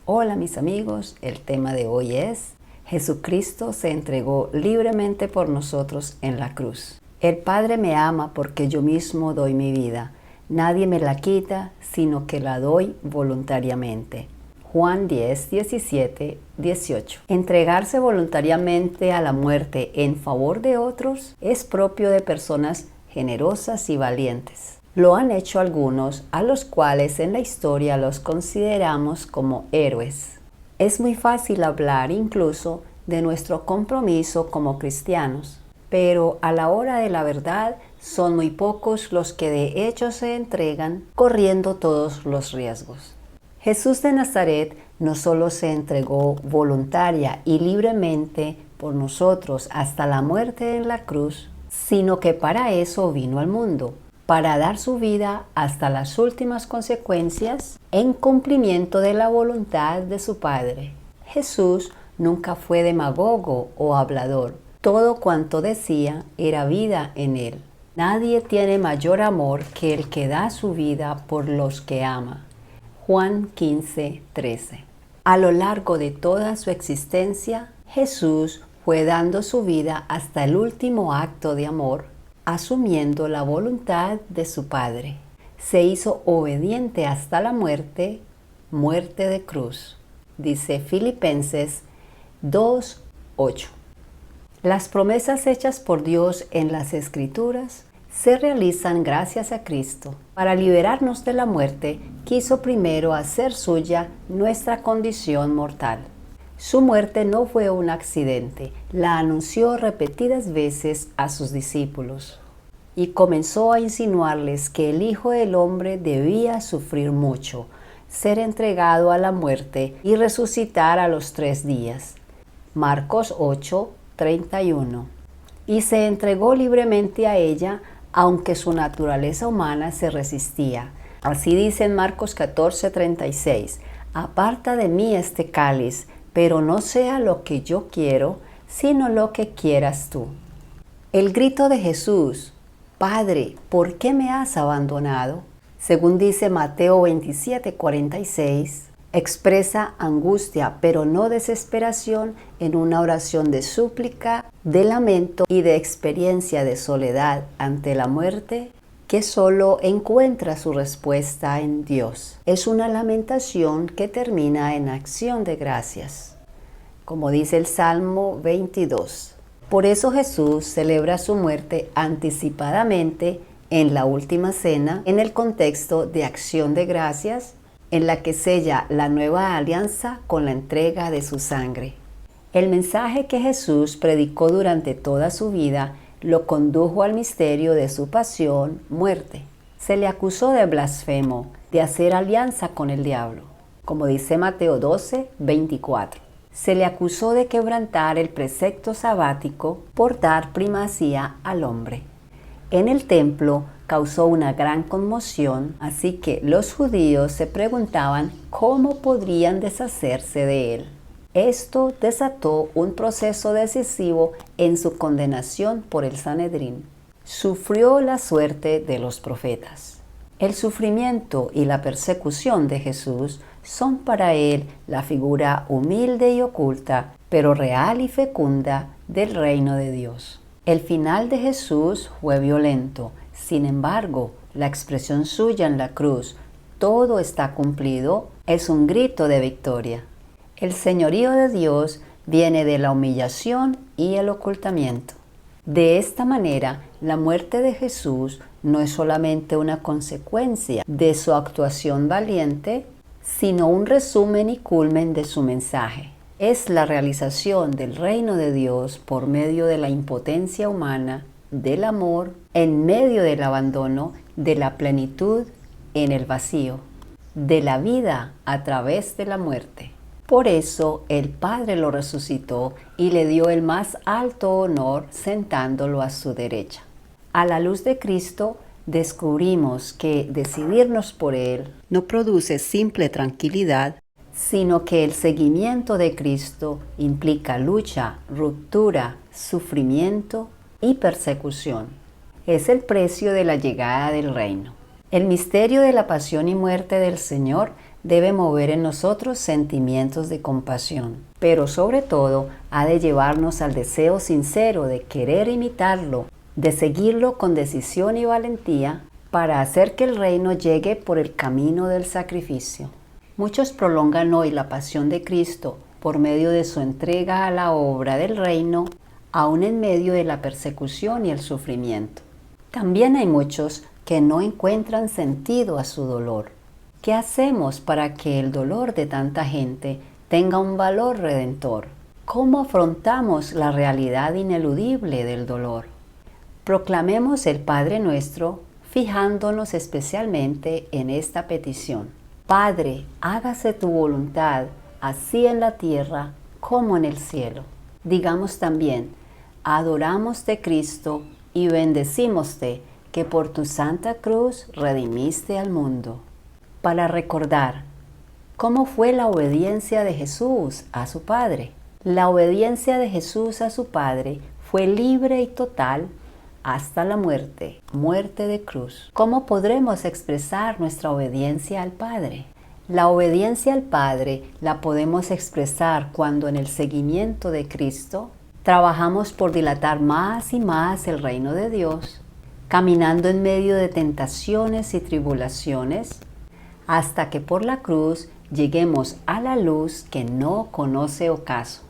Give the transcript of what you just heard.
Hola mis amigos, el tema de hoy es Jesucristo se entregó libremente por nosotros en la cruz. El Padre me ama porque yo mismo doy mi vida. Nadie me la quita, sino que la doy voluntariamente. Juan 10, 17, 18. Entregarse voluntariamente a la muerte en favor de otros es propio de personas generosas y valientes. Lo han hecho algunos, a los cuales en la historia los consideramos como héroes. Es muy fácil hablar incluso de nuestro compromiso como cristianos, pero a la hora de la verdad son muy pocos los que de hecho se entregan corriendo todos los riesgos. Jesús de Nazaret no solo se entregó voluntaria y libremente por nosotros hasta la muerte en la cruz, sino que para eso vino al mundo, para dar su vida hasta las últimas consecuencias en cumplimiento de la voluntad de su Padre. Jesús nunca fue demagogo o hablador. Todo cuanto decía era vida en él. Nadie tiene mayor amor que el que da su vida por los que ama. Juan 15, 13. A lo largo de toda su existencia, Jesús fue dando su vida hasta el último acto de amor, asumiendo la voluntad de su Padre. Se hizo obediente hasta la muerte, muerte de cruz. Dice Filipenses 2:8. Las promesas hechas por Dios en las Escrituras se realizan gracias a Cristo. Para liberarnos de la muerte, quiso primero hacer suya nuestra condición mortal. Su muerte no fue un accidente, la anunció repetidas veces a sus discípulos y comenzó a insinuarles que el Hijo del Hombre debía sufrir mucho, ser entregado a la muerte y resucitar a los 3 días. Marcos 8, 31. Y se entregó libremente a ella, aunque su naturaleza humana se resistía. Así dice en Marcos 14, 36. Aparta de mí este cáliz, pero no sea lo que yo quiero, sino lo que quieras tú. El grito de Jesús, Padre, ¿por qué me has abandonado? Según dice Mateo 27, 46, expresa angustia, pero no desesperación, en una oración de súplica, de lamento y de experiencia de soledad ante la muerte, que solo encuentra su respuesta en Dios. Es una lamentación que termina en acción de gracias, como dice el Salmo 22. Por eso Jesús celebra su muerte anticipadamente en la última cena, en el contexto de acción de gracias, en la que sella la nueva alianza con la entrega de su sangre. El mensaje que Jesús predicó durante toda su vida lo condujo al misterio de su pasión, muerte. Se le acusó de blasfemo, de hacer alianza con el diablo, como dice Mateo 12, 24. Se le acusó de quebrantar el precepto sabático por dar primacía al hombre. En el templo causó una gran conmoción, así que los judíos se preguntaban cómo podrían deshacerse de él. Esto desató un proceso decisivo en su condenación por el Sanedrín. Sufrió la suerte de los profetas. El sufrimiento y la persecución de Jesús son para él la figura humilde y oculta, pero real y fecunda del reino de Dios. El final de Jesús fue violento. Sin embargo, la expresión suya en la cruz, todo está cumplido, es un grito de victoria. El señorío de Dios viene de la humillación y el ocultamiento. De esta manera, la muerte de Jesús no es solamente una consecuencia de su actuación valiente, sino un resumen y culmen de su mensaje. Es la realización del reino de Dios por medio de la impotencia humana, del amor, en medio del abandono, de la plenitud en el vacío, de la vida a través de la muerte. Por eso el Padre lo resucitó y le dio el más alto honor sentándolo a su derecha. A la luz de Cristo descubrimos que decidirnos por Él no produce simple tranquilidad, sino que el seguimiento de Cristo implica lucha, ruptura, sufrimiento y persecución. Es el precio de la llegada del reino. El misterio de la pasión y muerte del Señor debe mover en nosotros sentimientos de compasión, pero sobre todo ha de llevarnos al deseo sincero de querer imitarlo, de seguirlo con decisión y valentía para hacer que el reino llegue por el camino del sacrificio. Muchos prolongan hoy la pasión de Cristo por medio de su entrega a la obra del reino, aún en medio de la persecución y el sufrimiento. También hay muchos que no encuentran sentido a su dolor. ¿Qué hacemos para que el dolor de tanta gente tenga un valor redentor? ¿Cómo afrontamos la realidad ineludible del dolor? Proclamemos el Padre Nuestro fijándonos especialmente en esta petición. Padre, hágase tu voluntad, así en la tierra como en el cielo. Digamos también, adoramos de Cristo y bendecímoste que por tu santa cruz redimiste al mundo. Para recordar, ¿cómo fue la obediencia de Jesús a su Padre? La obediencia de Jesús a su Padre fue libre y total hasta la muerte, muerte de cruz. ¿Cómo podremos expresar nuestra obediencia al Padre? La obediencia al Padre la podemos expresar cuando en el seguimiento de Cristo trabajamos por dilatar más y más el reino de Dios, caminando en medio de tentaciones y tribulaciones, hasta que por la cruz lleguemos a la luz que no conoce ocaso.